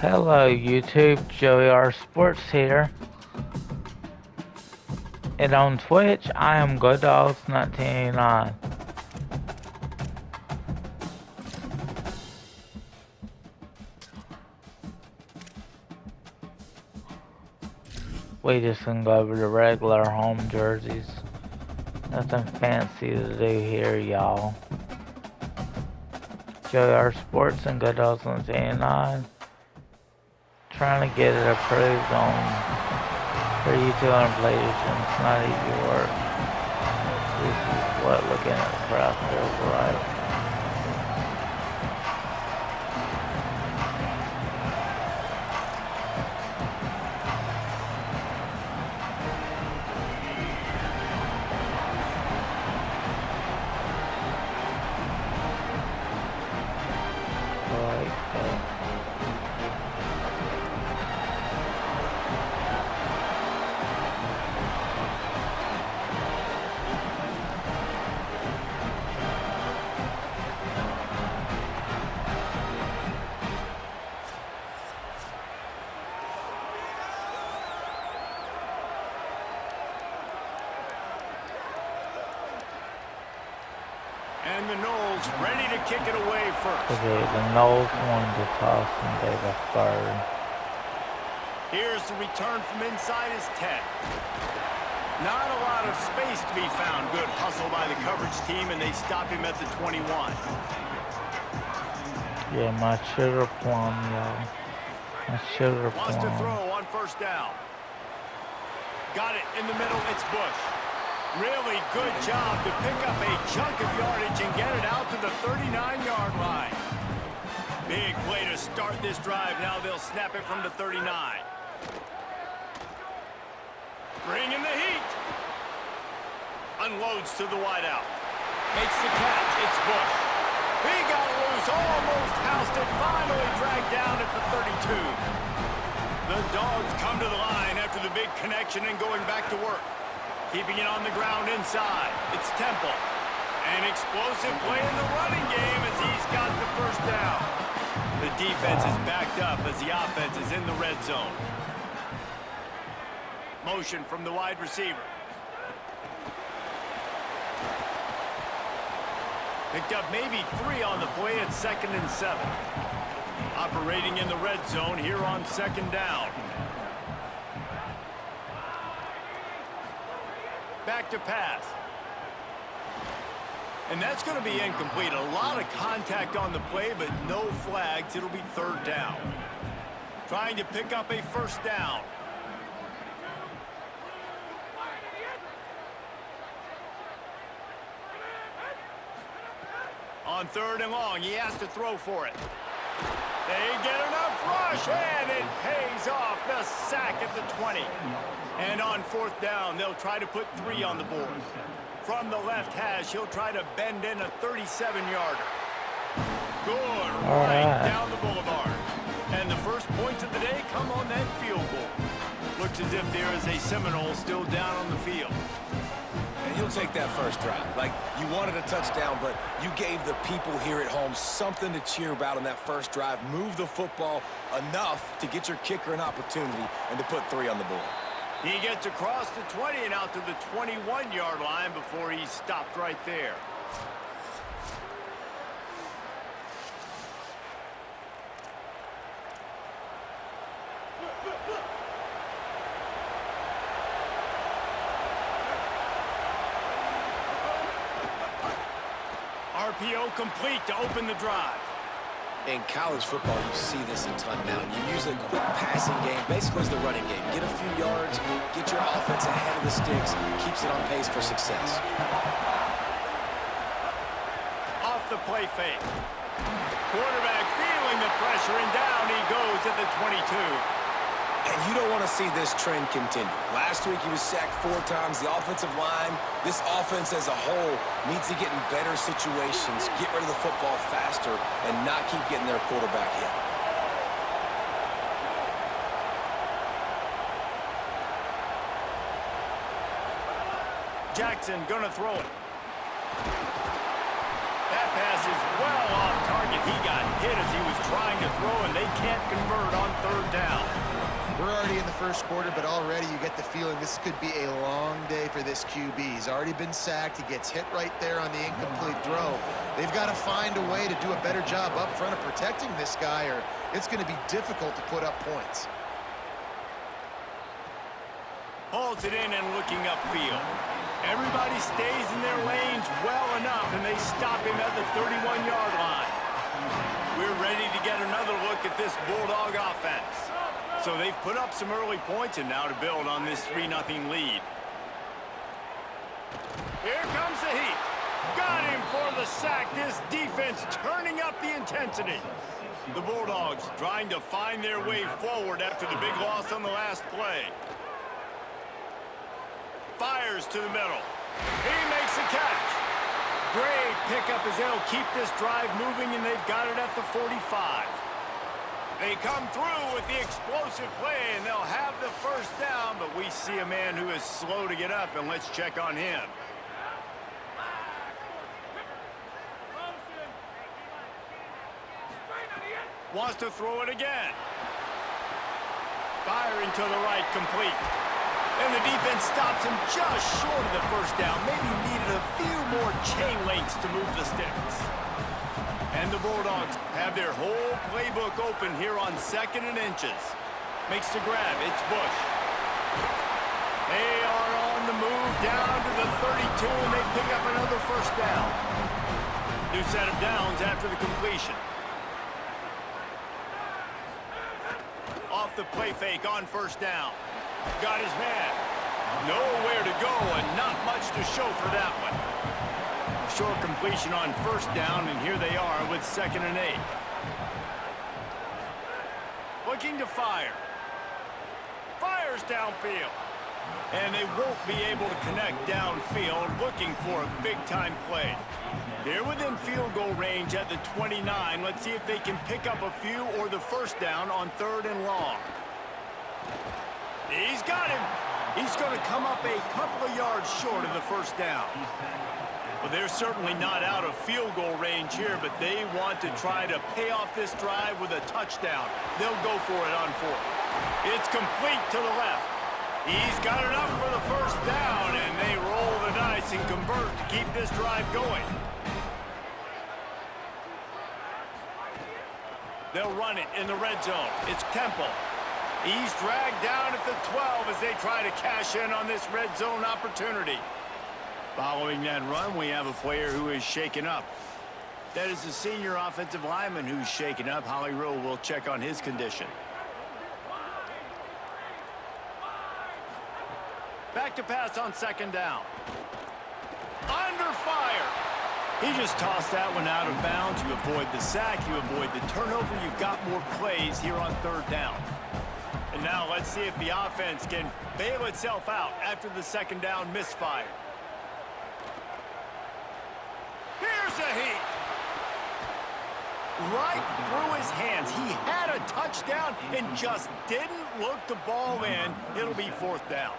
Hello YouTube, Joey R Sports here. And on Twitch, I am GoodDogs1989. We just gonna go over the regular home jerseys. Nothing fancy to do here, y'all. Joey R Sports and GoodDogs1989. Trying to get it approved for YouTube and PlayStation. It's not easy work. This is what looking at the crowd feels like. And the Knowles ready to kick it away first. Okay, the Knowles wanted to toss and gave a third. Here's the return from inside his 10. Not a lot of space to be found. Good hustle by the coverage team, and they stop him at the 21. Yeah, my sugar plum, y'all. My sugar plum. Wants to throw on first down. Got it in the middle. It's Bush. Really good job to pick up a chunk of yardage and get it out to the 39-yard line. Big play to start this drive. Now they'll snap it from the 39. Bring in the heat. Unloads to the wideout. Makes the catch. It's Bush. He got loose. Almost housed it. Finally dragged down at the 32. The Dogs come to the line after the big connection and going back to work. Keeping it on the ground inside. It's Temple. An explosive play in the running game as he's got the first down. The defense is backed up as the offense is in the red zone. Motion from the wide receiver. Picked up maybe 3 on the play at 2nd and 7. Operating in the red zone here on 2nd down. Back to pass. And that's going to be incomplete. A lot of contact on the play, but no flags. It'll be 3rd down. Trying to pick up a first down. On 3rd and long, he has to throw for it. They get enough rush, and it pays off. The sack at the 20. And on 4th down, they'll try to put 3 on the board. From the left hash, he'll try to bend in a 37-yarder. Good, right down the boulevard. And the first points of the day come on that field goal. Looks as if there is a Seminole still down on the field. And he'll take that first drive. Like, you wanted a touchdown, but you gave the people here at home something to cheer about on that first drive. Move the football enough to get your kicker an opportunity and to put 3 on the board. He gets across the 20 and out to the 21-yard line before he's stopped right there. RPO complete to open the drive. In college football, you see this a ton now. You use a quick passing game, basically as the running game. Get a few yards, get your offense ahead of the sticks, keeps it on pace for success. Off the play fake. Quarterback feeling the pressure, and down he goes at the 22. And you don't want to see this trend continue. Last week, he was sacked 4 times. The offensive line, this offense as a whole, needs to get in better situations, get rid of the football faster, and not keep getting their quarterback hit. Jackson gonna throw it. That pass is well off target. He got hit as he was trying to throw, and they can't convert on We're already in the first quarter, but already you get the feeling this could be a long day for this QB. He's already been sacked. He gets hit right there on the incomplete throw. They've got to find a way to do a better job up front of protecting this guy, or it's going to be difficult to put up points. Hauls it in and looking upfield. Everybody stays in their lanes well enough, and they stop him at the 31-yard line. We're ready to get another look at this Bulldog offense. So they've put up some early points, and now to build on this 3-0 lead. Here comes the heat. Got him for the sack. This defense turning up the intensity. The Bulldogs trying to find their way forward after the big loss on the last play. Fires to the middle. He makes a catch. Great pickup as they'll keep this drive moving, and they've got it at the 45. They come through with the explosive play, and they'll have the first down, but we see a man who is slow to get up, and let's check on him. Wants to throw it again. Firing to the right, complete. And the defense stops him just short of the first down. Maybe needed a few more chain links to move the sticks. And the Bulldogs have their whole playbook open here on 2nd and inches. Makes the grab. It's Bush. They are on the move down to the 32, and they pick up another first down. New set of downs after the completion. Off the play fake on first down. Got his man. Nowhere to go and not much to show for that one. Short completion on first down, and here they are with 2nd and 8. Looking to fire. Fires downfield. And they won't be able to connect downfield, looking for a big-time play. They're within field goal range at the 29. Let's see if they can pick up a few or the first down on 3rd and long. He's got him. He's going to come up a couple of yards short of the first down. Well, they're certainly not out of field goal range here, but they want to try to pay off this drive with a touchdown. They'll go for it on 4th. It's complete to the left. He's got it up for the first down, and they roll the dice and convert to keep this drive going. They'll run it in the red zone. It's Temple. He's dragged down at the 12 as they try to cash in on this red zone opportunity. Following that run, we have a player who is shaken up. That is the senior offensive lineman who's shaken up. Holly Rowe will check on his condition. Back to pass on 2nd down. Under fire. He just tossed that one out of bounds. You avoid the sack, you avoid the turnover. You've got more plays here on 3rd down. And now let's see if the offense can bail itself out after the 2nd down misfire. Here's a heat. Right through his hands. He had a touchdown and just didn't look the ball in. It'll be 4th down.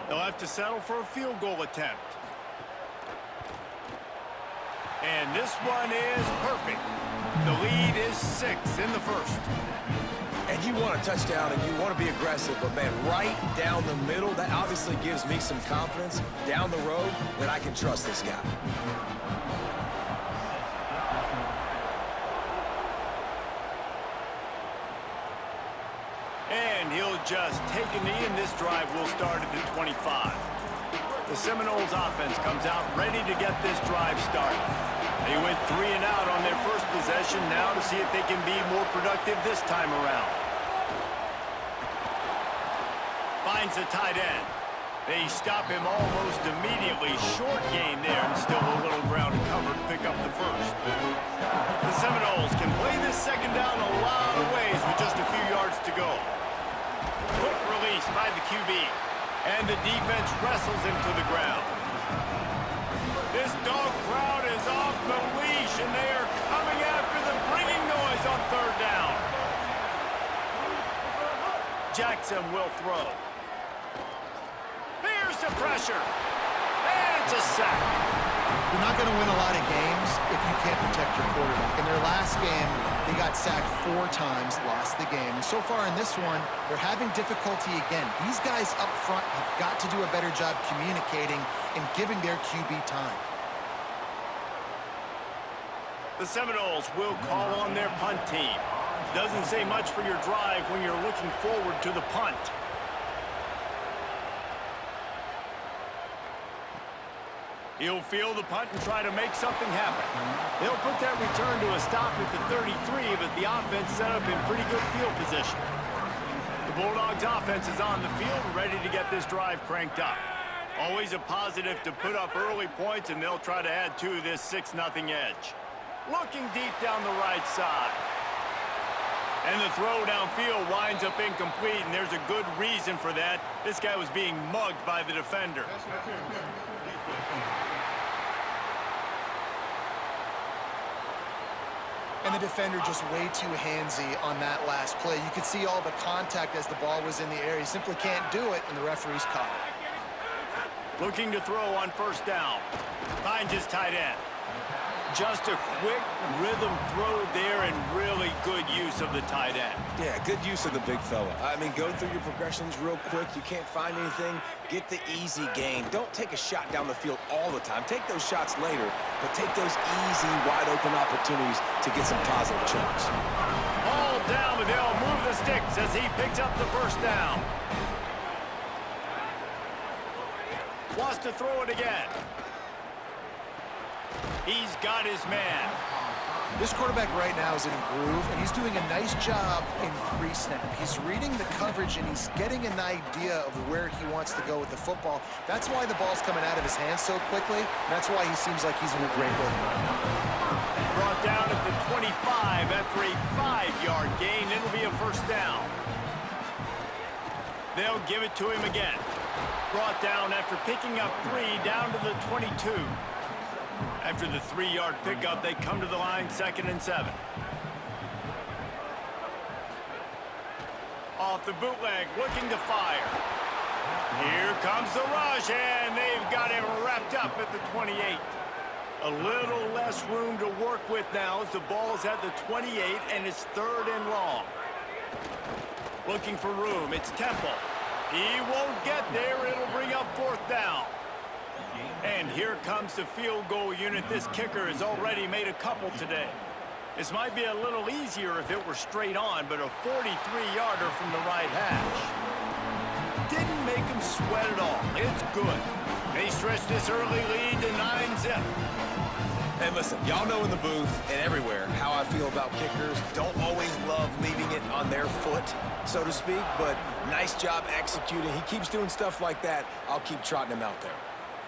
They'll have to settle for a field goal attempt. And this one is perfect. The lead is 6 in the first. And you want a touchdown and you want to be aggressive, but man, right down the middle, that obviously gives me some confidence down the road that I can trust this guy. And he'll just take a knee, and this drive will start at the 25. The Seminoles offense comes out ready to get this drive started. They went 3 and out on their first possession, now to see if they can be more productive this time around. Finds a tight end. They stop him almost immediately. Short gain there, and still a little ground to cover to pick up the first. The Seminoles can play this 2nd down a lot of ways with just a few yards to go. Quick release by the QB, and the defense wrestles him to the ground. This dog crowd is off the leash, and they are coming after them, bringing noise on 3rd down. Jackson will throw. Here's the pressure, and it's a sack. You're not going to win a lot of games if you can't protect your quarterback. In their last game, they got sacked 4 times, lost the game. And so far in this one, they're having difficulty again. These guys up front have got to do a better job communicating and giving their QB time. The Seminoles will call on their punt team. Doesn't say much for your drive when you're looking forward to the punt. He'll field the punt and try to make something happen. They'll put that return to a stop at the 33, but the offense set up in pretty good field position. The Bulldogs offense is on the field, ready to get this drive cranked up. Always a positive to put up early points, and they'll try to add to this 6-0 edge. Looking deep down the right side. And the throw downfield winds up incomplete, and there's a good reason for that. This guy was being mugged by the defender. And the defender just way too handsy on that last play. You could see all the contact as the ball was in the air. He simply can't do it, and the referee's caught it. Looking to throw on first down. Finds his tight end. Just a quick rhythm throw there and really good use of the tight end. Yeah, good use of the big fella. I mean, go through your progressions real quick. You can't find anything. Get the easy gain. Don't take a shot down the field all the time. Take those shots later, but take those easy, wide-open opportunities to get some positive chunks. All down, but they'll move the sticks as he picks up the first down. Wants to throw it again. He's got his man. This quarterback right now is in a groove, and he's doing a nice job in pre-snap. He's reading the coverage, and he's getting an idea of where he wants to go with the football. That's why the ball's coming out of his hands so quickly, and that's why he seems like he's in a great rhythm right now. Brought down at the 25 after a 5-yard gain. It'll be a first down. They'll give it to him again. Brought down after picking up 3 down to the 22. After the 3-yard pickup, they come to the line 2nd and 7. Off the bootleg, looking to fire. Here comes the rush, and they've got him wrapped up at the 28. A little less room to work with now as the ball's at the 28, and it's 3rd and long. Looking for room, it's Temple. He won't get there, it'll bring up 4th down. And here comes the field goal unit. This kicker has already made a couple today. This might be a little easier if it were straight on, but a 43-yarder from the right hash. Didn't make him sweat at all. It's good. They stretch this early lead to 9-zip. And listen, y'all know in the booth and everywhere how I feel about kickers. Don't always love leaving it on their foot, so to speak, but nice job executing. He keeps doing stuff like that. I'll keep trotting him out there.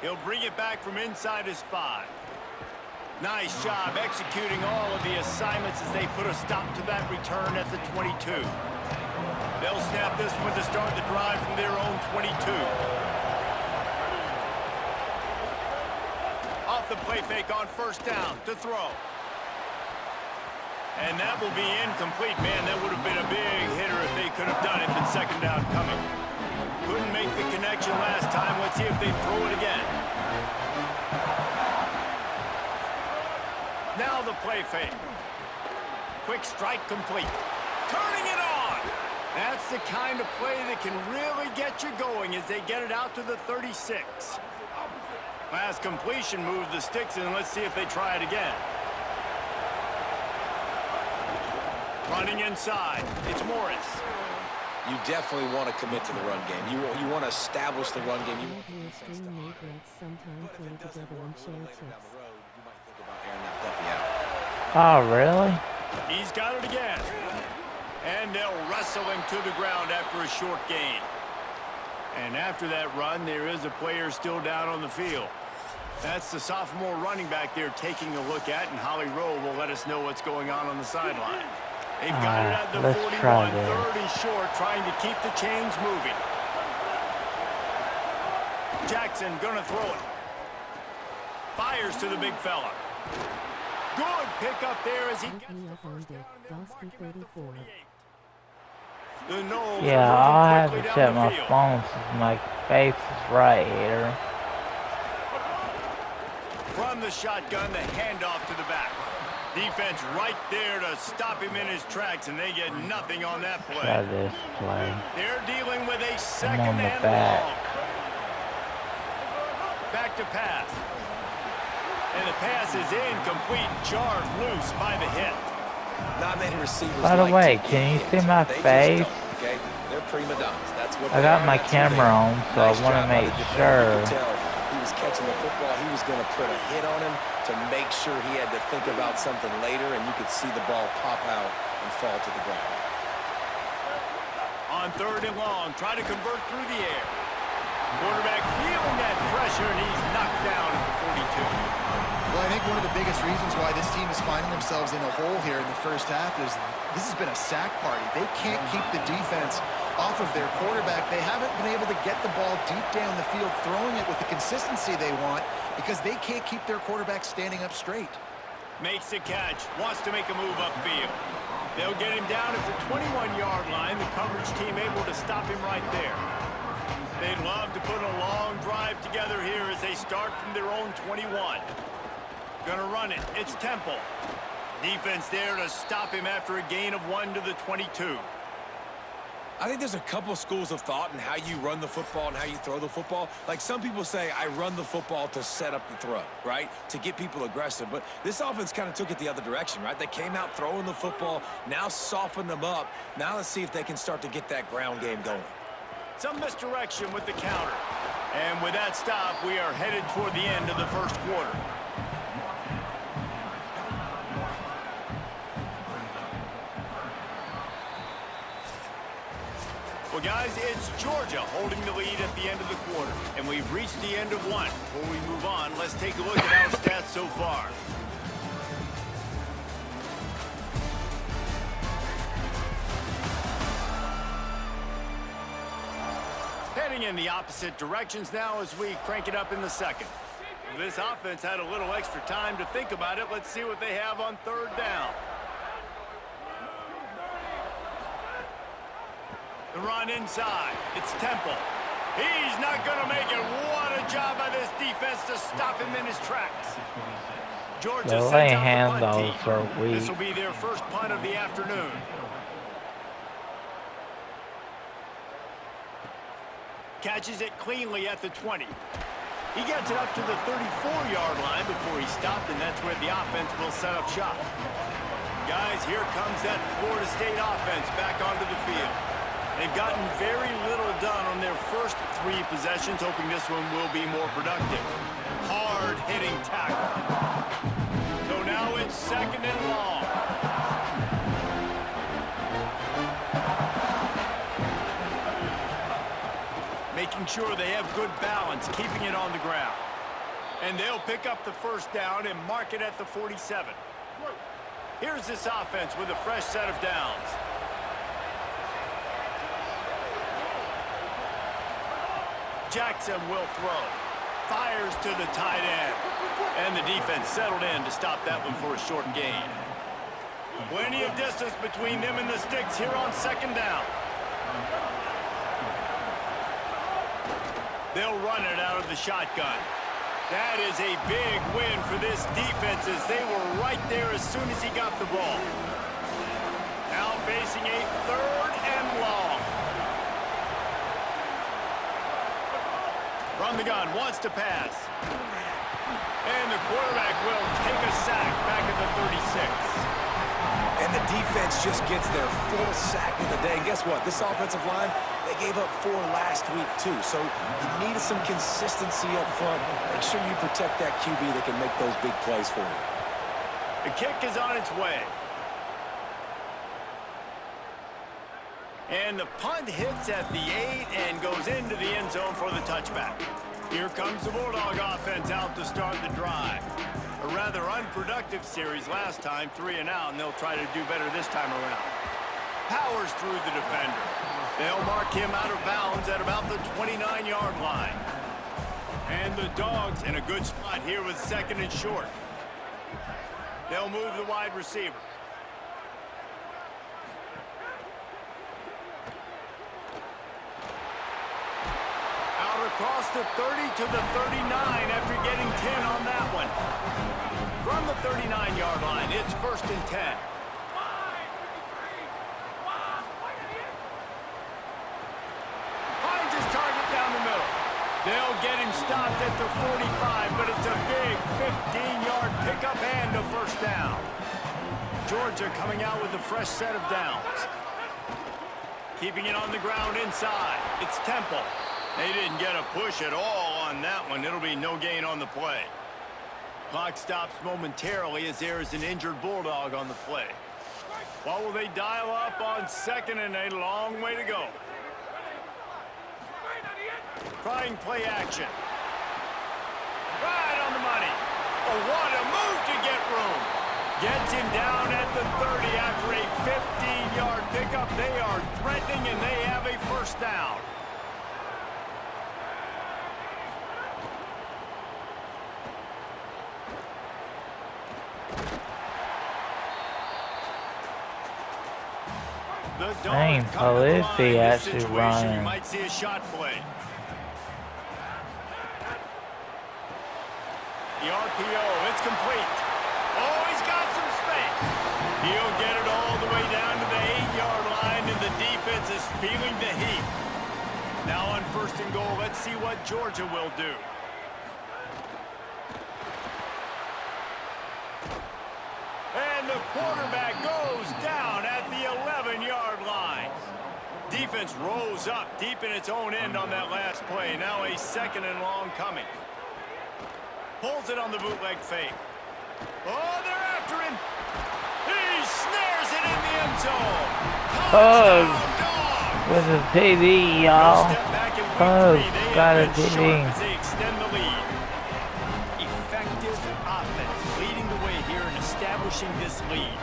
He'll bring it back from inside his 5. Nice job executing all of the assignments as they put a stop to that return at the 22. They'll snap this one to start the drive from their own 22. Off the play fake on first down to throw. And that will be incomplete. Man, that would have been a big hitter if they could have done it, but 2nd down coming. Couldn't make the connection last time. Let's see if they throw it again. Now the play fake. Quick strike complete. Turning it on. That's the kind of play that can really get you going as they get it out to the 36. Last completion moved the sticks, and let's see if they try it again. Running inside. It's Morris. You definitely want to commit to the run game. You want to establish the run game. Oh, really? He's got it again. And they'll wrestle him to the ground after a short gain. And after that run, there is a player still down on the field. That's the sophomore running back they're taking a look at, and Holly Rowe will let us know what's going on the sideline. They've got it at the 41, 3rd and short, trying to keep the chains moving. Jackson gonna throw it. Fires to the big fella. Good pickup there as he gets the first down. Yeah, I'll have to check my phone since my face is right here. From From the shotgun, the handoff to the back. Defense right there to stop him in his tracks, and they get nothing on that play. Try this play. They're dealing with a I'm second on the and back. long. Back to pass. And the pass is incomplete, jarred loose by the hit. Not many receivers. By the like way, to can you get see hit. my They just face? don't, okay? They're prima donnas. That's what I they got are. my That's who they camera are. on, so I Nice want to job by make the defender. sure. You could tell he was catching the football. He was going to put a hit on him to make sure he had to think about something later, and you could see the ball pop out and fall to the ground. On 3rd and long, try to convert through the air. Quarterback feeling that pressure, and he's knocked down at the 42. Well, I think one of the biggest reasons why this team is finding themselves in a hole here in the first half is this has been a sack party. They can't keep the defense off of their quarterback. They haven't been able to get the ball deep down the field, throwing it with the consistency they want because they can't keep their quarterback standing up straight. Makes the catch, wants to make a move upfield. They'll get him down at the 21-yard line. The coverage team able to stop him right there. They'd love to put a long drive together here as they start from their own 21. Gonna run it. It's Temple. Defense there to stop him after a gain of 1 to the 22. I think there's a couple schools of thought in how you run the football and how you throw the football. Like some people say, I run the football to set up the throw, right? To get people aggressive. But this offense kind of took it the other direction, right? They came out throwing the football, now softened them up. Now let's see if they can start to get that ground game going. Some misdirection with the counter. And with that stop, we are headed toward the end of the first quarter. Well, guys, it's Georgia holding the lead at the end of the quarter. And we've reached the end of one. Before we move on, let's take a look at our stats so far. Heading in the opposite directions now as we crank it up in the second. This offense had a little extra time to think about it. Let's see what they have on 3rd down. The run inside. It's Temple. He's not going to make it. What a job by this defense to stop him in his tracks. Georgia The sends lay out the punt handles team. are weak. This will be their first punt of the afternoon. Catches it cleanly at the 20. He gets it up to the 34-yard line before he stopped, and that's where the offense will set up shop. Guys, here comes that Florida State offense back onto the field. They've gotten very little done on their first 3 possessions, hoping this one will be more productive. Hard-hitting tackle. So now it's 2nd and long. Making sure they have good balance, keeping it on the ground. And they'll pick up the first down and mark it at the 47. Here's this offense with a fresh set of downs. Jackson will throw. Fires to the tight end. And the defense settled in to stop that one for a short gain. Plenty of distance between them and the sticks here on 2nd down. They'll run it out of the shotgun. That is a big win for this defense as they were right there as soon as he got the ball. Now facing a 3rd and long. From the gun, wants to pass. And the quarterback will take a sack back at the 36. And the defense just gets their 4th sack of the day. And guess what? This offensive line, they gave up 4 last week, too. So you needed some consistency up front. Make sure you protect that QB that can make those big plays for you. The kick is on its way. And the punt hits at the 8 and goes into the end zone for the touchback. Here comes the Bulldog offense out to start the drive. A rather unproductive series last time, 3 and out, and they'll try to do better this time around. Powers through the defender. They'll mark him out of bounds at about the 29-yard line. And the Dogs in a good spot here with 2nd and short. They'll move the wide receiver. Out across the 30 to the 39 after getting 10 on that one. From the 39-yard line, it's 1st and 10. Finds his target down the middle. They'll get him stopped at the 45, but it's a big 15-yard pickup and a 1st down. Georgia coming out with a fresh set of downs. Keeping it on the ground inside. It's Temple. They didn't get a push at all on that one. It'll be no gain on the play. Clock stops momentarily as there is an injured Bulldog on the play. What will they dial up on 2nd and a long way to go? Trying play action. Right on the money. Oh, what a move to get room. Gets him down at the 30 after a 15-yard pickup. They are threatening, and they have a 1st down. The Dang, Dogs come to the line. Felicity This actually situation, running. you might see a shot play. The RPO, it's complete. Oh, he's got some space. He'll get it all the way down to the 8-yard line, and the defense is feeling the heat. Now on 1st and goal, let's see what Georgia will do. And the quarterback goes down at the 11-yard line. Defense rose up deep in its own end on that last play. Now a 2nd and long coming. Pulls it on the bootleg fake. Oh, they're after him. He snares it in the end zone. Touchdown, Dogs. With a TD, y'all. Step back in week Oh, 3. They got a have been TD. sharp as they extend the lead. Effective offense leading the way here and establishing this lead.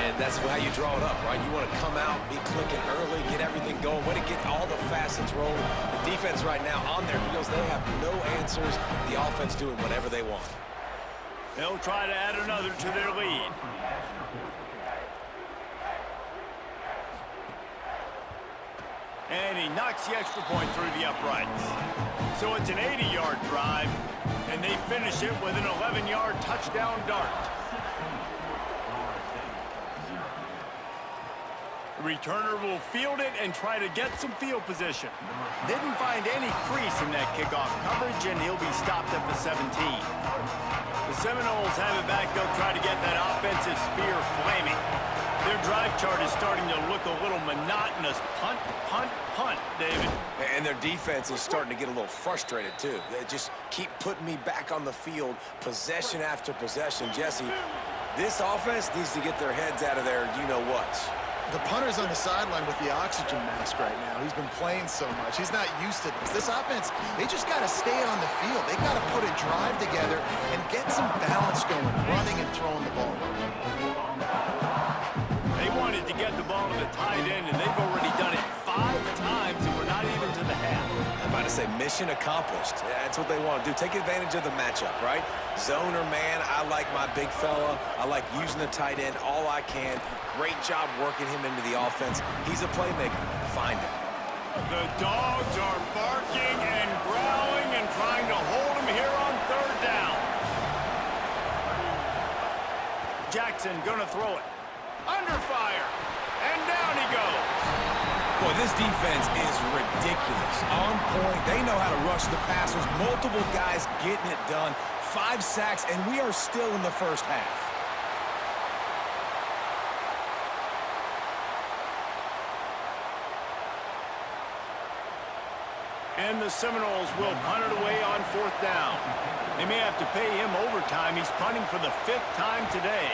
And that's how you draw it up, right? You want to come out, be clicking early, get everything going, way to get all the facets rolling. The defense right now on their heels, they have no answers. The offense doing whatever they want. They'll try to add another to their lead. And he knocks the extra point through the uprights. So it's an 80-yard drive, and they finish it with an 11-yard touchdown dart. The returner will field it and try to get some field position. Didn't find any crease in that kickoff coverage, and he'll be stopped at the 17. The Seminoles have it back. They'll try to get that offensive spear flaming. Their drive chart is starting to look a little monotonous. Punt, punt, punt, David. And their defense is starting to get a little frustrated, too. They just keep putting me back on the field, possession after possession. Jesse, this offense needs to get their heads out of there, you-know-what. The punter's on the sideline with the oxygen mask right now. He's been playing so much. He's not used to this. This offense, they just got to stay on the field. They got to put a drive together and get some balance going, running and throwing the ball. They wanted to get the ball to the tight end, and they've already done it 5 times, and we're not even to the half. I'm about to say mission accomplished. That's what they want to do. Take advantage of the matchup, right? Zone or man, I like my big fella. I like using the tight end all I can. Great job working him into the offense. He's a playmaker. Find him. The Dogs are barking and growling and trying to hold him here on 3rd down. Jackson gonna throw it. Under fire. And down he goes. Boy, this defense is ridiculous. On point. They know how to rush the passers. Multiple guys getting it done. 5 sacks, and we are still in the first half. And the Seminoles will punt it away on 4th down. They may have to pay him overtime. He's punting for the 5th time today.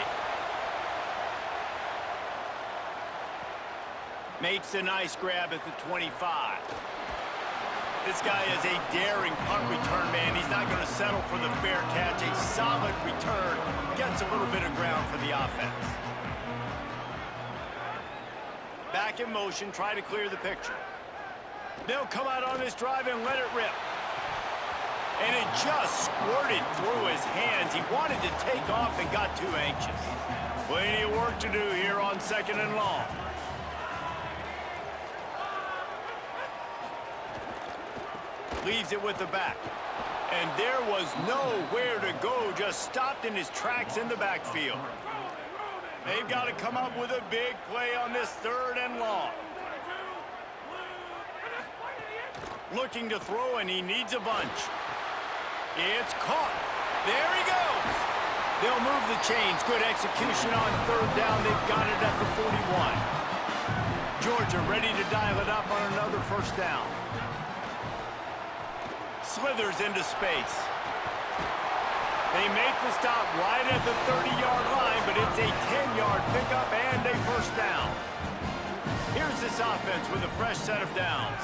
Makes a nice grab at the 25. This guy is a daring punt return man. He's not going to settle for the fair catch. A solid return. Gets a little bit of ground for the offense. Back in motion, try to clear the picture. They'll come out on this drive and let it rip. And it just squirted through his hands. He wanted to take off and got too anxious. Plenty of work to do here on 2nd and long. leaves it with the back. And there was nowhere to go, just stopped in his tracks in the backfield. They've got to come up with a big play on this 3rd and long. Looking to throw, and he needs a bunch. It's caught. There he goes. They'll move the chains. Good execution on 3rd down. They've got it at the 41. Georgia ready to dial it up on another 1st down. Slithers into space. They make the stop right at the 30-yard line, but it's a 10-yard pickup and a 1st down. Here's this offense with a fresh set of downs.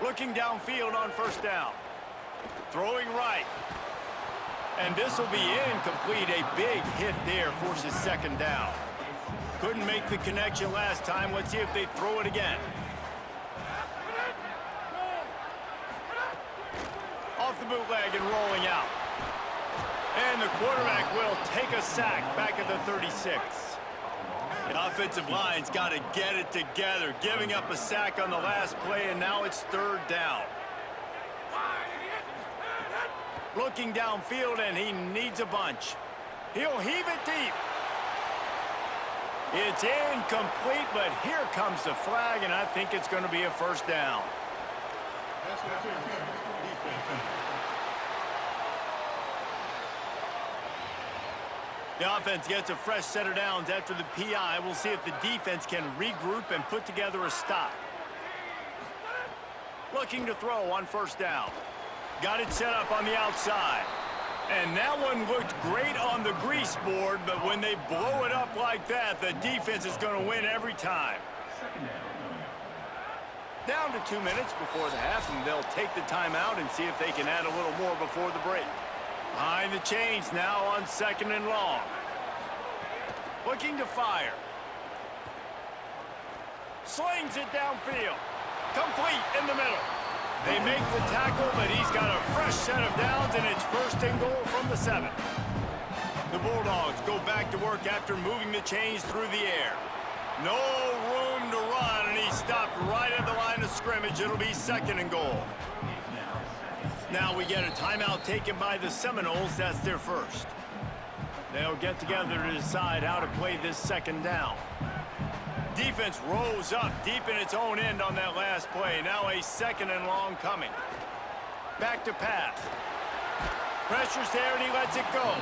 Looking downfield on 1st down. Throwing right. And this will be incomplete. A big hit there forces 2nd down. Couldn't make the connection last time. Let's see if they throw it again. Off the bootleg and rolling out. And the quarterback will take a sack back at the 36. The offensive line's got to get it together, giving up a sack on the last play, and now it's 3rd down. Looking downfield, and he needs a bunch. He'll heave it deep. It's incomplete, but here comes the flag, and I think it's going to be a 1st down. The offense gets a fresh set of downs after the PI. We'll see if the defense can regroup and put together a stop. Looking to throw on 1st down. Got it set up on the outside. And that one looked great on the grease board, but when they blow it up like that, the defense is going to win every time. Down to 2 minutes before the half, and they'll take the timeout and see if they can add a little more before the break. Behind the chains now on 2nd and long. Looking to fire. Slings it downfield. Complete in the middle. They make the tackle, but he's got a fresh set of downs, and it's 1st and goal from the 7. The Bulldogs go back to work after moving the chains through the air. No room to run, and he stopped right at the line of scrimmage. It'll be 2nd and goal. Now we get a timeout taken by the Seminoles. That's their 1st. They'll get together to decide how to play this 2nd down. Defense rolls up deep in its own end on that last play. Now a 2nd and long coming. Back to pass. Pressure's there, and he lets it go.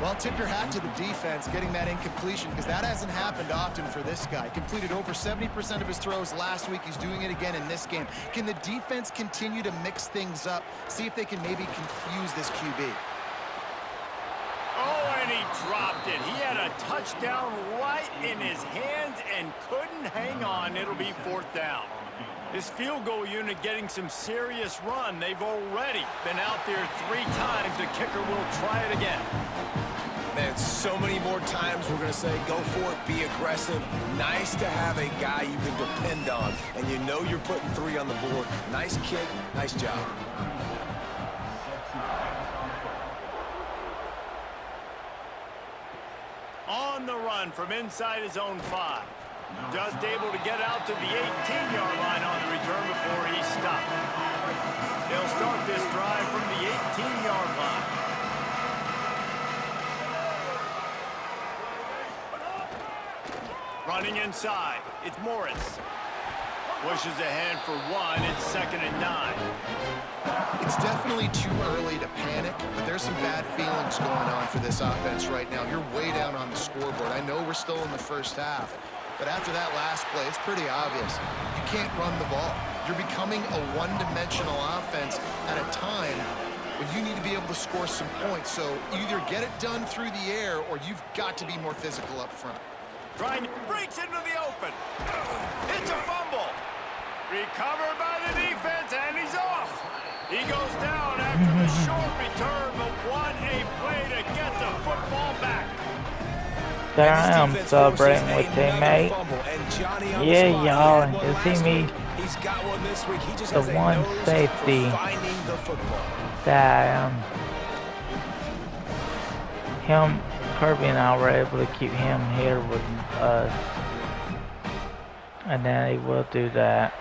Well, tip your hat to the defense getting that incompletion, because that hasn't happened often for this guy. Completed over 70% of his throws last week. He's doing it again in this game. Can the defense continue to mix things up? See if they can maybe confuse this QB. Oh, and he dropped it. He had a touchdown right in his hands and couldn't hang on. It'll be 4th down. This field goal unit getting some serious run. They've already been out there 3 times. The kicker will try it again. Man, so many more times we're going to say, go for it, be aggressive. Nice to have a guy you can depend on, and you know you're putting 3 on the board. Nice kick, nice job. On the run from inside his own 5. Just able to get out to the 18-yard line on the return before he stopped. They'll start this drive from the 18-yard line. Running inside, it's Morris. Pushes ahead for 1. It's 2nd and 9. It's definitely too early to panic, but there's some bad feelings going on for this offense right now. You're way down on the scoreboard. I know we're still in the 1st half, but after that last play, it's pretty obvious. You can't run the ball. You're becoming a one-dimensional offense at a time when you need to be able to score some points. So either get it done through the air, or you've got to be more physical up front. Breaks into the open. It's a fumble. Recovered by the defense, and he's off. He goes down after the short return, but what a play to get the football back. There I am celebrating with teammate. Yeah, y'all, you see me, the one safety that him, Kirby and I were able to keep him here with us, and then he will do that.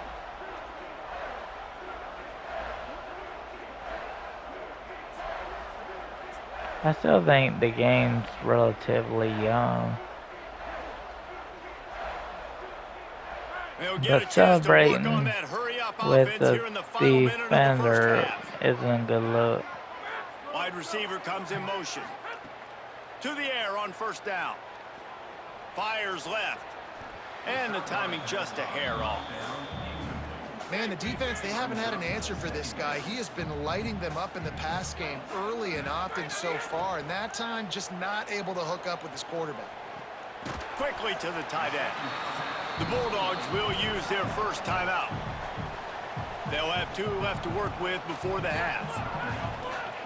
I still think the game's relatively young, They'll get a but chance to work on celebrating that hurry-up with offense the here in the final minute of the first defender half. isn't a good look. Wide receiver comes in motion. To the air on first down. Fires left. And the timing just a hair off. Man, the defense, they haven't had an answer for this guy. He has been lighting them up in the pass game early and often so far, and that time just not able to hook up with his quarterback. Quickly to the tight end. The Bulldogs will use their first timeout. They'll have 2 left to work with before the half.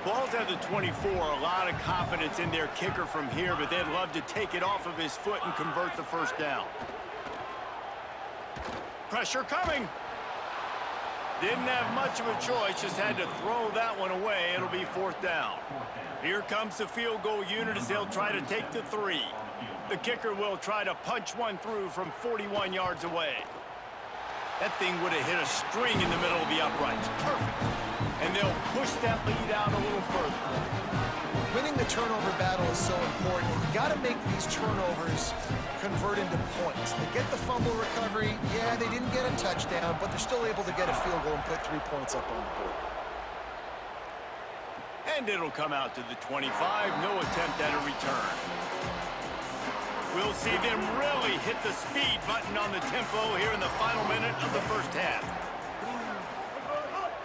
Ball's at the 24. A lot of confidence in their kicker from here, but they'd love to take it off of his foot and convert the first down. Pressure coming. Didn't have much of a choice, just had to throw that one away. It'll be fourth down. Here comes the field goal unit as they'll try to take the 3. The kicker will try to punch one through from 41 yards away. That thing would have hit a string in the middle of the uprights. Perfect. And they'll push that lead out a little further. Winning the turnover battle is so important. You got to make these turnovers convert into points. They get the fumble recovery. Yeah, they didn't get a touchdown, but they're still able to get a field goal and put 3 points up on the board. And it'll come out to the 25. No attempt at a return. We'll see them really hit the speed button on the tempo here in the final minute of the first half.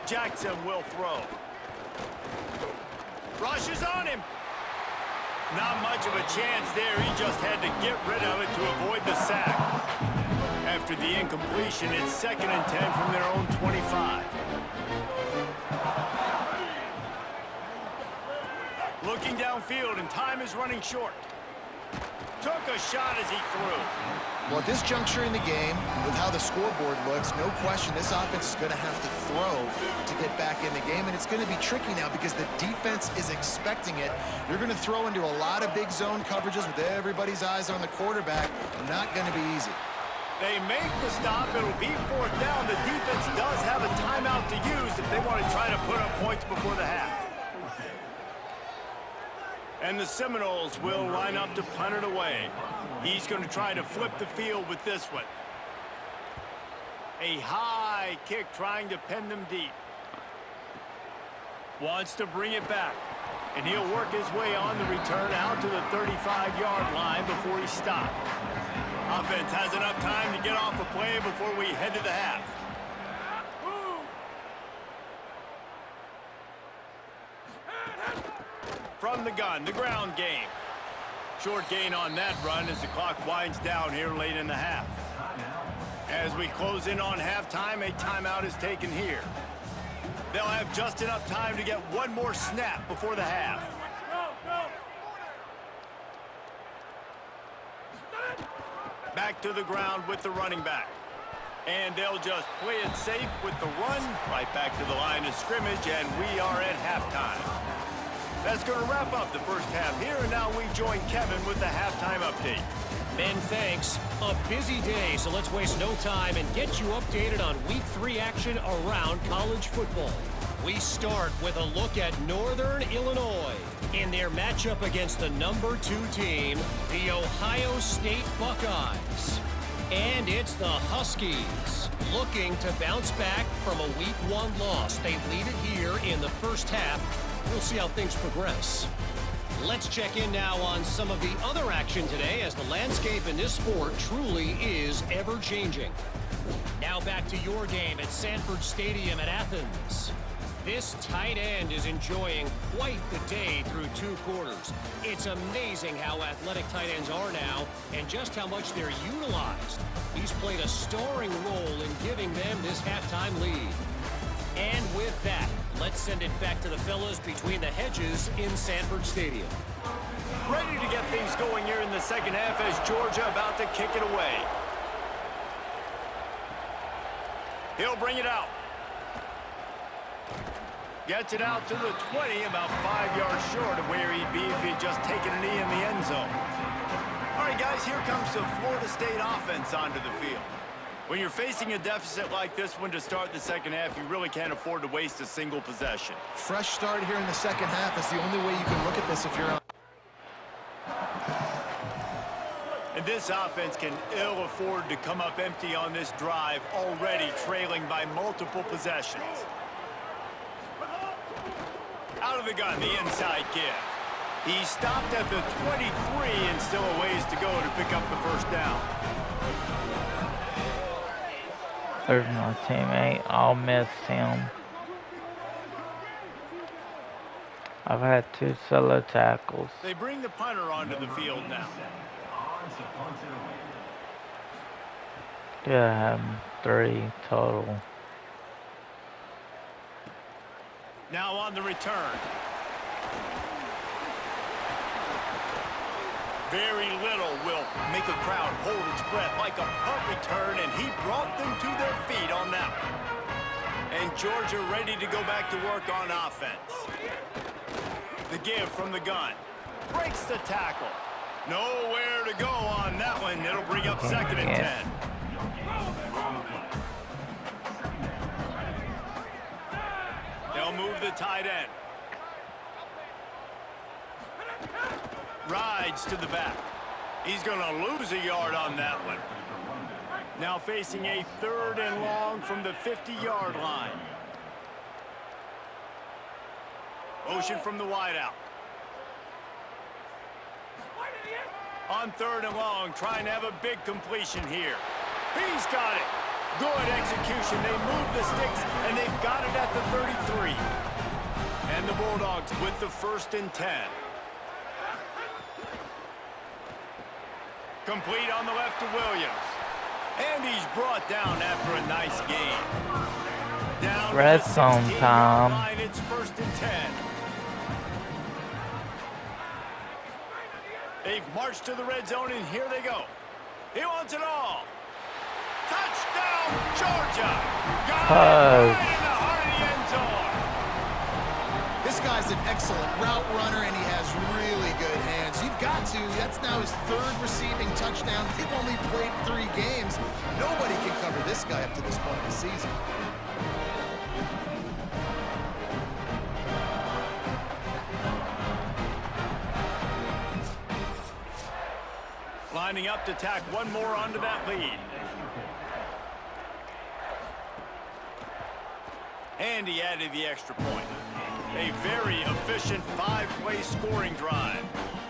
Jackson will throw. Rush is on him. Not much of a chance there. He just had to get rid of it to avoid the sack. After the incompletion, it's 2nd and 10 from their own 25. Looking downfield, and time is running short. Took a shot as he threw. Well, at this juncture in the game, with how the scoreboard looks, no question this offense is going to have to throw to get back in the game, and it's going to be tricky now because the defense is expecting it. You're going to throw into a lot of big zone coverages with everybody's eyes on the quarterback. Not going to be easy. They make the stop. It'll be fourth down. The defense does have a timeout to use if they want to try to put up points before the half. And the Seminoles will line up to punt it away. He's going to try to flip the field with this one. A high kick trying to pin them deep. Wants to bring it back. And he'll work his way on the return out to the 35-yard line before he stopped. Offense has enough time to get off a play before we head to the half. From the gun, the ground game. Short gain on that run as the clock winds down here late in the half. As we close in on halftime, a timeout is taken here. They'll have just enough time to get one more snap before the half. Back to the ground with the running back. And they'll just play it safe with the run right back to the line of scrimmage, and we are at halftime. That's going to wrap up the first half here, and now we join Kevin with the halftime update. Ben, thanks. A busy day, so let's waste no time and get you updated on Week 3 action around college football. We start with a look at Northern Illinois in their matchup against the number 2 team, the Ohio State Buckeyes. And it's the Huskies looking to bounce back from a Week 1 loss. They lead it here in the first half. We'll see how things progress. Let's check in now on some of the other action today as the landscape in this sport truly is ever-changing. Now back to your game at Sanford Stadium at Athens. This tight end is enjoying quite the day through 2 quarters. It's amazing how athletic tight ends are now and just how much they're utilized. He's played a starring role in giving them this halftime lead. And with that, let's send it back to the fellas between the hedges in Sanford Stadium. Ready to get things going here in the second half as Georgia about to kick it away. He'll bring it out. Gets it out to the 20, about 5 yards short of where he'd be if he'd just taken a knee in the end zone. All right, guys, here comes the Florida State offense onto the field. When you're facing a deficit like this one to start the second half, you really can't afford to waste a single possession. Fresh start here in the second half. That's the only way you can look at this if you're on. And this offense can ill afford to come up empty on this drive, already trailing by multiple possessions. Out of the gun, the inside give. He stopped at the 23 and still a ways to go to pick up the first down. There's my teammate. I'll miss him. I've had 2 solo tackles. They bring the punter onto the field now. Yeah, I have 3 total. Now on the return. Very little will make a crowd hold its breath like a punt return, and he brought them to their feet on that one. And Georgia ready to go back to work on offense. The give from the gun. Breaks the tackle. Nowhere to go on that one. It'll bring up 2nd and 10. They'll move the tight end. Rides to the back. He's going to lose a yard on that one. Now facing a 3rd and long from the 50-yard line. Motion from the wideout. On 3rd and long, trying to have a big completion here. He's got it. Good execution. They move the sticks, and they've got it at the 33. And the Bulldogs with the 1st and 10. Complete on the left to Williams. And he's brought down after a nice gain. Down Red to the zone 16-yard time. line, it's 1st and 10. They've marched to the red zone, and here they go. He wants it all. Touchdown, Georgia! Got it right in the heart of the end zone. This guy's an excellent route runner, and he has really good hands. You've got to. That's now his 3rd receiving touchdown. They've only played 3 games. Nobody can cover this guy up to this point of the season. Lining up to tack one more onto that lead. And he added the extra point. A very efficient 5-play scoring drive.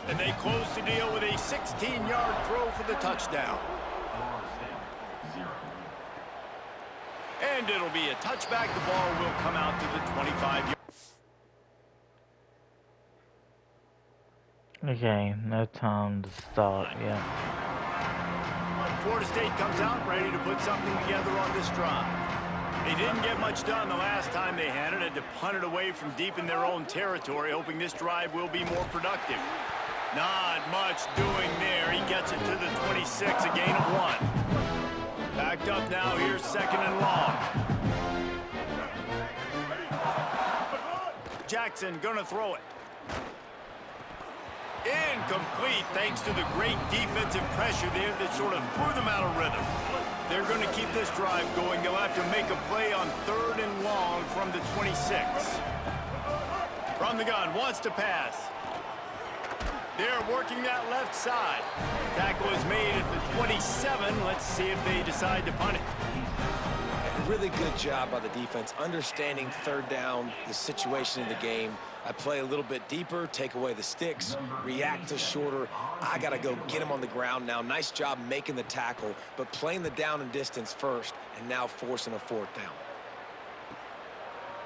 And they close the deal with a 16-yard throw for the touchdown. And it'll be a touchback. The ball will come out to the 25-yard. Okay, no time to stop yet. Florida State comes out ready to put something together on this drive. They didn't get much done the last time they had it. Had to punt it away from deep in their own territory, hoping this drive will be more productive. Not much doing there. He gets it to the 26, a gain of 1. Backed up now. Here's 2nd and long. Jackson gonna throw it. Incomplete, thanks to the great defensive pressure there that sort of threw them out of rhythm. They're going to keep this drive going. They'll have to make a play on 3rd and long from the 26. From the gun, wants to pass. They're working that left side. Tackle is made at the 27. Let's see if they decide to punt it. Really good job by the defense, understanding 3rd down, the situation in the game. I play a little bit deeper, take away the sticks, react to shorter. I got to go get him on the ground now. Nice job making the tackle, but playing the down and distance first, and now forcing a 4th down.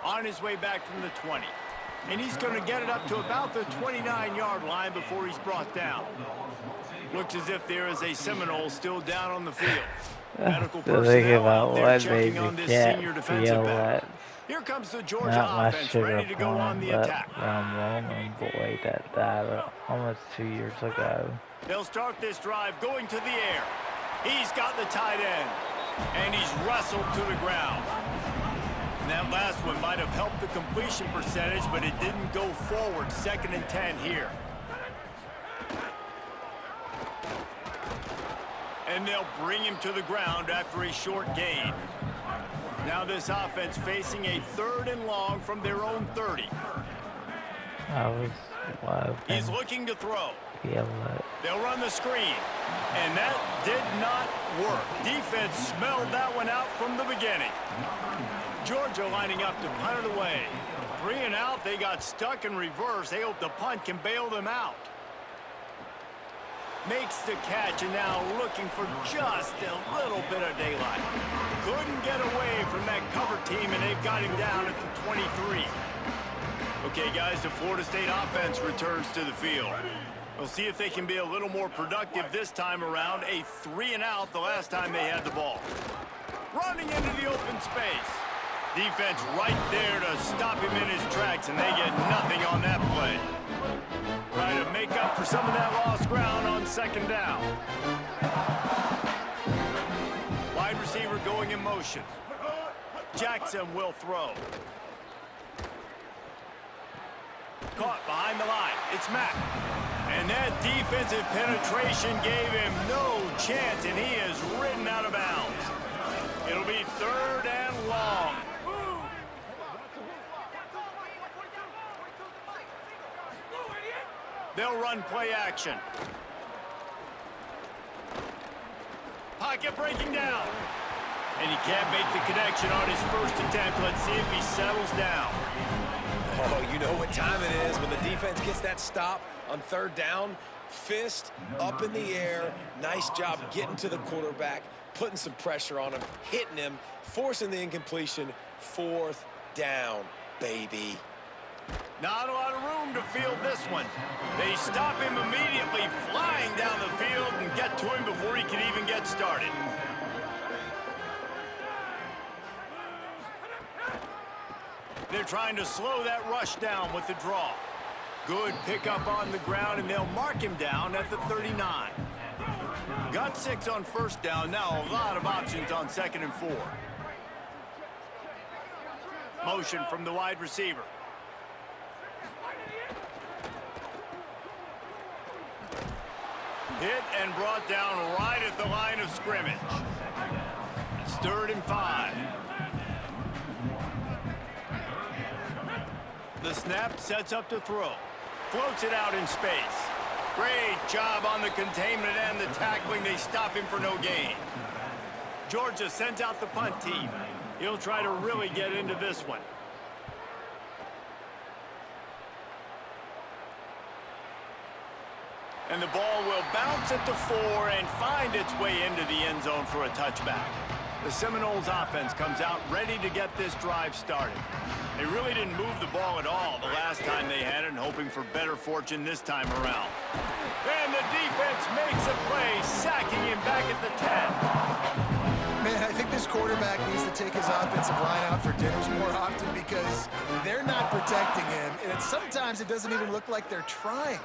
On his way back from the 20. And he's going to get it up to about the 29-yard line before he's brought down. Looks as if there is a Seminole still down on the field. Medical personnel out there checking on this senior defensive back. Here comes the Georgia offense ready to go on the attack. Roman boy that died almost 2 years ago. They'll start this drive going to the air. He's got the tight end, and he's wrestled to the ground. And that last one might have helped the completion percentage, but it didn't go forward. 2nd and 10 here. And they'll bring him to the ground after a short gain. Now this offense facing a 3rd and long from their own 30. I was wild. He's looking to throw. Yeah, They'll run the screen. And that did not work. Defense smelled that one out from the beginning. Georgia lining up to punt it away. 3 and out, they got stuck in reverse. They hope the punt can bail them out. Makes the catch and now looking for just a little bit of daylight. Couldn't get away from that cover team, and they've got him down at the 23. Okay, guys, the Florida State offense returns to the field. We'll see if they can be a little more productive this time around. A 3 and out the last time they had the ball. Running into the open space. Defense right there to stop him in his tracks, and they get nothing on that play. Trying to make up for some of that lost ground on 2nd down. Wide receiver going in motion. Jackson will throw. Caught behind the line. It's Mack. And that defensive penetration gave him no chance, and he is ridden out of bounds. It'll be 3rd and long. They'll run play action. Pocket breaking down. And he can't make the connection on his first attempt. Let's see if he settles down. Oh, you know what time it is when the defense gets that stop on 3rd down. Fist up in the air. Nice job getting to the quarterback, putting some pressure on him, hitting him, forcing the incompletion. 4th down, baby. Not a lot of room to field this one. They stop him immediately, flying down the field and get to him before he can even get started. They're trying to slow that rush down with the draw. Good pickup on the ground, and they'll mark him down at the 39. Got 6 on 1st down. Now a lot of options on 2nd and 4. Motion from the wide receiver. Hit and brought down right at the line of scrimmage. It's 3rd and 5. The snap sets up to throw. Floats it out in space. Great job on the containment and the tackling. They stop him for no gain. Georgia sends out the punt team. He'll try to really get into this one. And the ball will bounce at the 4 and find its way into the end zone for a touchback. The Seminoles offense comes out ready to get this drive started. They really didn't move the ball at all the last time they had it, and hoping for better fortune this time around. And the defense makes a play, sacking him back at the 10. Man, I think this quarterback needs to take his offensive line out for dinners more often because they're not protecting him, and sometimes it doesn't even look like they're trying.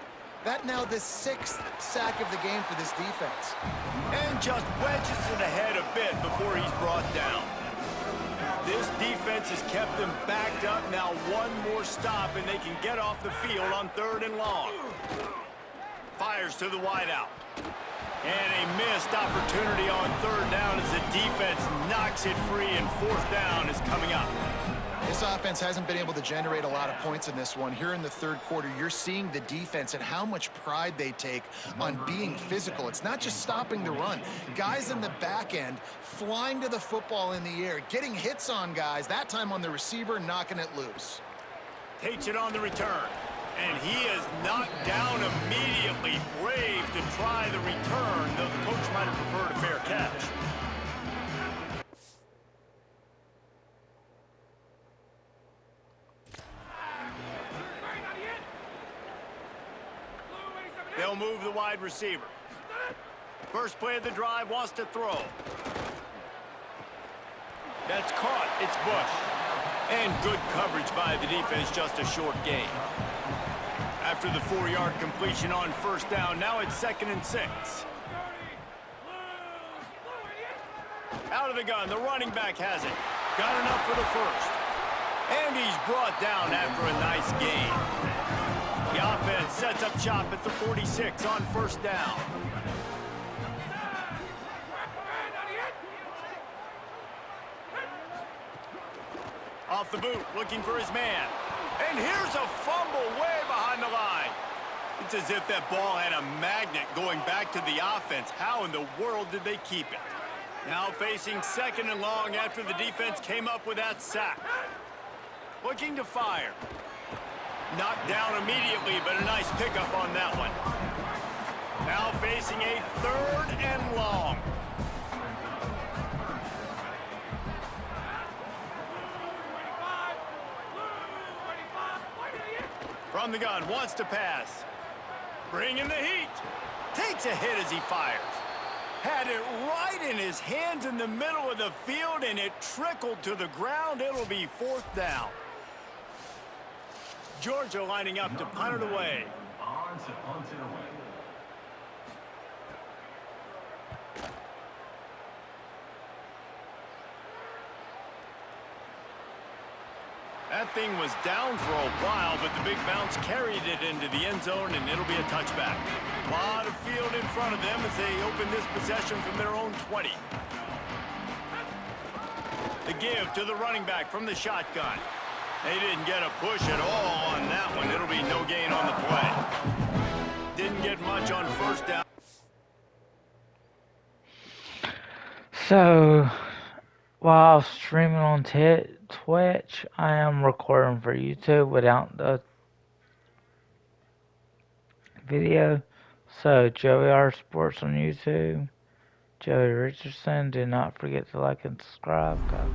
That now the 6th sack of the game for this defense. And just wedges it ahead a bit before he's brought down. This defense has kept them backed up. Now one more stop, and they can get off the field on 3rd and long. Fires to the wideout. And a missed opportunity on 3rd down as the defense knocks it free, and 4th down is coming up. This offense hasn't been able to generate a lot of points in this one. Here in the 3rd quarter, you're seeing the defense and how much pride they take on being physical. It's not just stopping the run. Guys in the back end flying to the football in the air, getting hits on guys, that time on the receiver, knocking it loose. Takes it on the return. And he is knocked down immediately. Brave to try the return, though the coach might have preferred a fair catch. They'll move the wide receiver. First play of the drive, wants to throw. That's caught. It's Bush. And good coverage by the defense, just a short gain. After the 4-yard completion on 1st down, now it's 2nd and 6. Out of the gun, the running back has it. Got enough for the 1st. And he's brought down after a nice gain. The offense sets up shop at the 46 on 1st down. Off the boot, looking for his man. And here's a fumble way behind the line. It's as if that ball had a magnet going back to the offense. How in the world did they keep it? Now facing second and long after the defense came up with that sack. Looking to fire. Knocked down immediately, but a nice pickup on that one. Now facing a third and long. From the gun, wants to pass. Bringing the heat. Takes a hit as he fires. Had it right in his hands in the middle of the field, and it trickled to the ground. It'll be fourth down. Georgia lining up to punt it away. On to punt it away. That thing was down for a while, but the big bounce carried it into the end zone, and it'll be a touchback. A lot of field in front of them as they open this possession from their own 20. The give to the running back from the shotgun. They didn't get a push at all on that one. It'll be no gain on the play. Didn't get much on first down. So, while streaming on Twitch, I am recording for YouTube without the video. So, Joey R Sports on YouTube, Joey Richardson. Do not forget to like and subscribe, guys.